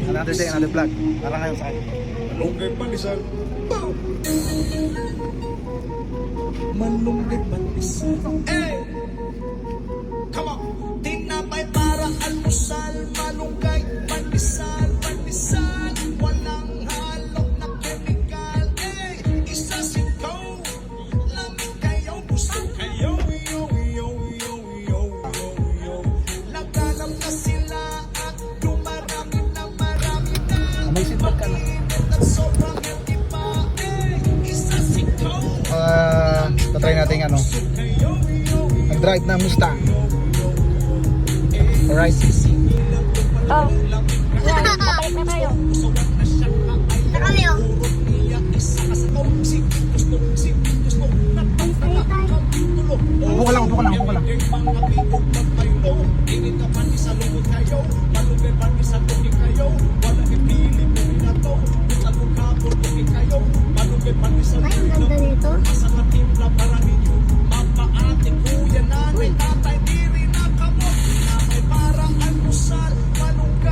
Another day, another vlog. Para kayo sa akin. Malunggay panisan. Malunggay panisan. Hey! Come on! Tinapay para almusal. Malunggay panisan. Panisan. Walang halong na chemical. Hey! Isa sikaw. Lamig kayo. Gusto kayo. Yo, yo, yo, yo, yo, yo. Naghanap na sila at dumarami na marami na. May seatbelt ka na. Sobrang healthy pa. Hey! Isa sikaw. Tatry natin ano. Nag-drive na Mustang. Alright. Oh. Yan, babalik na tayo. Nakalio. Upo ka lang, upo ka lang, upo ka lang. Ay, ang ganda nito.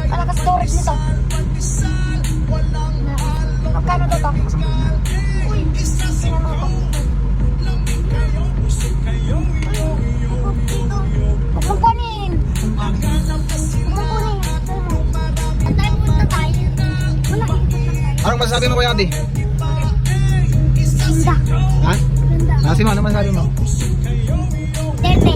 Parang ka-storage nito. Magkano to to? Uy, tingnan mo to. Huwag mong kunin. Huwag mong kunin. Ang tayo punta tayo. Wala, ikot lang tayo. Anong masasabi mo kay Ate? Ganda. Ha? Ganda. Nasi mo, ano masasabi mo? 30.